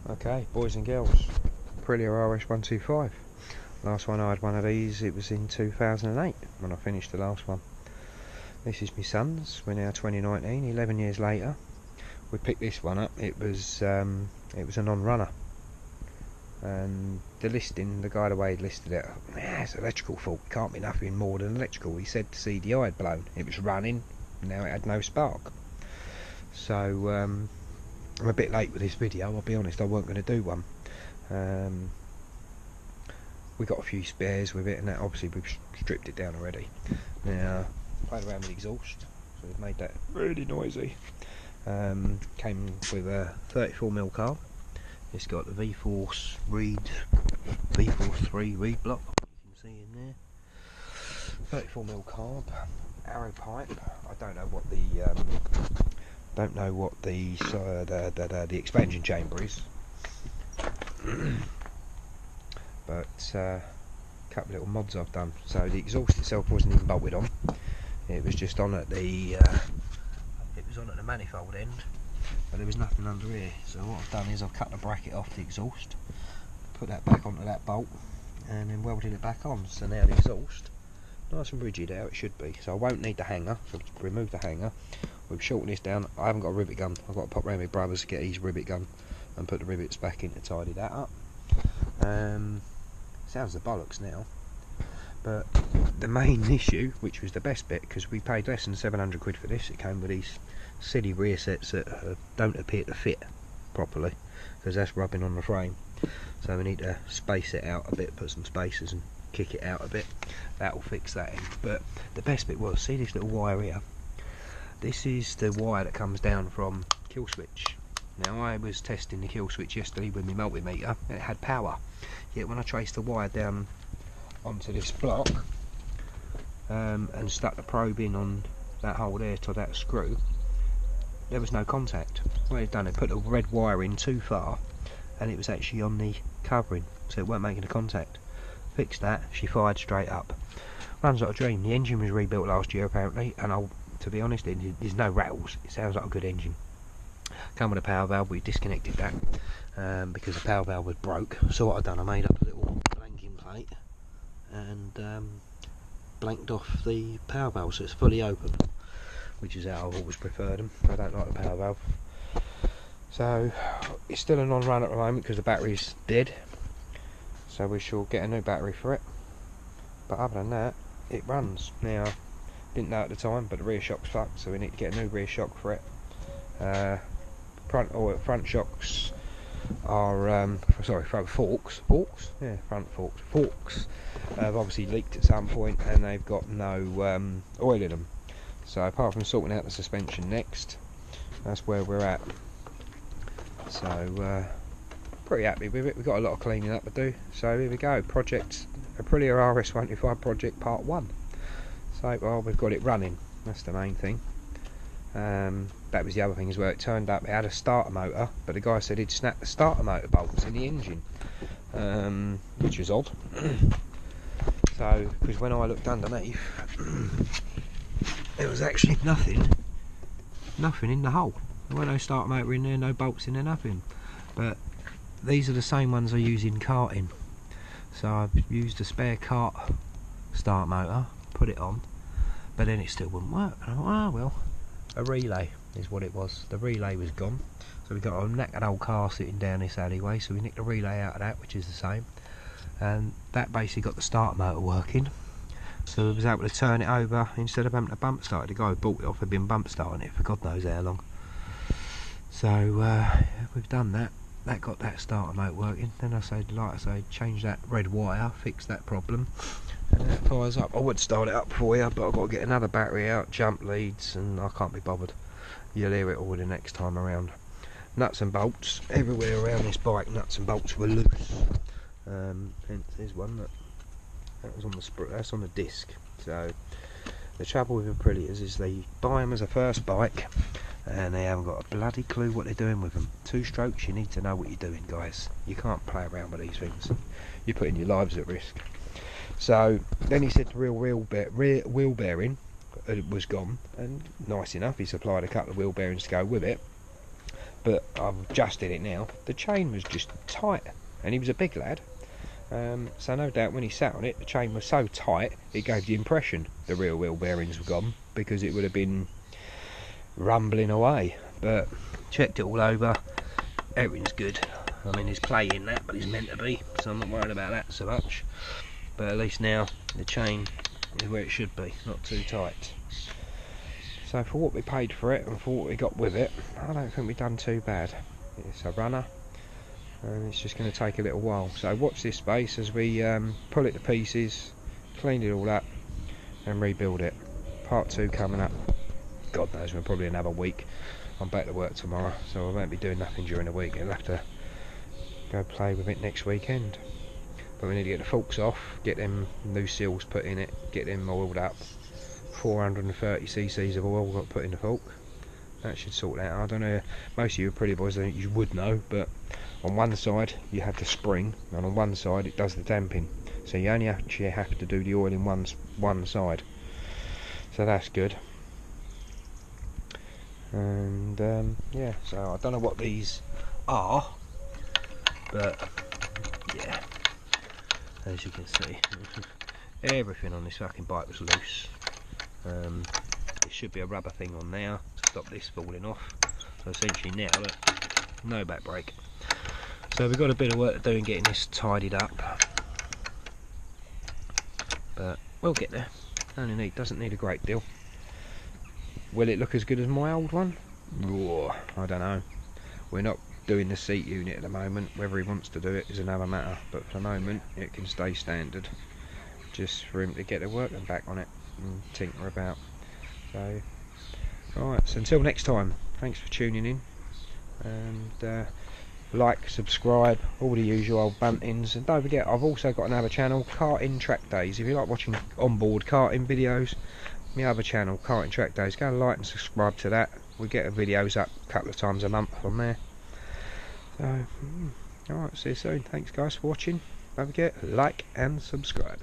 Okay, boys and girls, APRILIA RS125. Last one I had one of these, it was in 2008 when I finished the last one. This is my son's, we're now 2019, 11 years later. We picked this one up, it was a non-runner. And the listing, the guy the way he listed it, it's electrical fault, can't be nothing more than electrical. He said the CDI had blown, it was running, now it had no spark. So I'm a bit late with this video, I'll be honest, I weren't going to do one. We got a few spares with it and that, obviously we've stripped it down already. Now, played around with the exhaust, so we've made that really noisy. Came with a 34mm carb. It's got the V-Force V-Force 3 reed block, you can see in there. 34mm carb, arrow pipe. I don't know what the expansion chamber is, but a couple of little mods I've done. So the exhaust itself wasn't even bolted on; it was just on at the manifold end, but there was nothing under here. So what I've done is I've cut the bracket off the exhaust, put that back onto that bolt, and then welded it back on. So now the exhaust, nice and rigid how it should be. So I won't need the hanger, so remove the hanger. We've shortened this down. I haven't got a rivet gun. I've got to pop round my brother's to get his rivet gun and put the rivets back in to tidy that up. Sounds the bollocks now, but the main issue, which was the best bit, because we paid less than 700 quid for this, it came with these silly rear sets that don't appear to fit properly, because that's rubbing on the frame. So we need to space it out a bit, put some spacers and kick it out a bit. That'll fix that in. But the best bit was, see this little wire here? This is the wire that comes down from kill switch. Now I was testing the kill switch yesterday with my multimeter and it had power. Yet when I traced the wire down onto this block and stuck the probe in on that hole there to that screw, there was no contact. What they've done, they put the red wire in too far and it was actually on the covering, so it weren't making a contact. Fixed that, she fired straight up. Runs like a dream. The engine was rebuilt last year apparently, and to be honest, there's no rattles. It sounds like a good engine. Come with a power valve, we disconnected that because the power valve was broke. So what I've done, I made up a little blanking plate and blanked off the power valve so it's fully open, which is how I've always preferred them. I don't like the power valve. So it's still a non-run at the moment because the battery's dead, so we shall get a new battery for it. But other than that, it runs. Now, didn't know at the time, but the rear shock's fucked, so we need to get a new rear shock for it. Front shocks are front forks. Yeah, front forks have obviously leaked at some point, and they've got no oil in them. So apart from sorting out the suspension next, that's where we're at. So pretty happy with it. We've got a lot of cleaning up to do. So here we go. Project APRILIA RS125 project part 1. So well, we've got it running. That's the main thing. That was the other thing as well. It turned up it had a starter motor, but the guy said he'd snapped the starter motor bolts in the engine, which was odd. So because when I looked underneath, there was actually nothing in the hole. There weren't no starter motor in there, no bolts in there, nothing. But these are the same ones I use in karting. So I've used a spare kart start motor, put it on, but then it still wouldn't work. And I thought, oh well, a relay is what it was. The relay was gone, so we got a knackered old car sitting down this alleyway, so we nicked the relay out of that, which is the same, and that basically got the starter motor working. So we was able to turn it over instead of having to bump start it. The guy who bought it off had been bump starting it for God knows how long. So we've done that. That got that starter motor working. Then like I say, change that red wire, fix that problem, and that fires up. I would start it up for you, but I've got to get another battery out, jump leads, and I can't be bothered. You'll hear it all the next time around. Nuts and bolts everywhere around this bike. Nuts and bolts were loose. Hence, there's one that was on the sprue. That's on the disc. So the trouble with Aprilias is they buy them as a first bike, and they haven't got a bloody clue what they're doing with them. 2 strokes, you need to know what you're doing, guys. You can't play around with these things. You're putting your lives at risk. So then he said the rear wheel bearing was gone, and nice enough, he supplied a couple of wheel bearings to go with it. but I've adjusted it now. The chain was just tight, and he was a big lad, so no doubt when he sat on it, the chain was so tight it gave the impression the rear wheel bearings were gone, because it would have been rumbling away. But checked it all over, everything's good. I mean, there's play in that, but it's meant to be, so I'm not worried about that so much. But at least now the chain is where it should be, not too tight. So for what we paid for it and for what we got with it, I don't think we've done too bad. It's a runner, and it's just going to take a little while. So watch this space as we pull it to pieces, clean it all up and rebuild it. Part 2 coming up, God knows, we're probably another week. I'm back to work tomorrow, so I won't be doing nothing during the week. I'll have to go play with it next weekend. But we need to get the forks off, get them new seals put in it, get them oiled up. 430 cc's of oil got put in the fork. That should sort that out. I don't know, most of you pretty boys, you would know, but on one side you have the spring, and on one side it does the damping. So you only actually have to do the oil in one side. So that's good. And yeah, so I don't know what these are, but yeah, as you can see, everything on this fucking bike was loose. It should be a rubber thing on now to stop this falling off. So essentially now, look, no back brake. So we've got a bit of work to do in getting this tidied up, but we'll get there. Doesn't need a great deal. Will it look as good as my old one? I don't know. We're not doing the seat unit at the moment. Whether he wants to do it is another matter, but for the moment it can stay standard, just for him to get the workman back on it and tinker about. So right, so until next time, thanks for tuning in, and like, subscribe, all the usual old buntings. And don't forget, I've also got another channel, Karting Track Days. If you like watching onboard karting videos, my other channel, Karting Track Days, go like and subscribe to that. We get videos up a couple of times a month on there. So alright, see you soon. Thanks guys for watching. Don't forget, like and subscribe.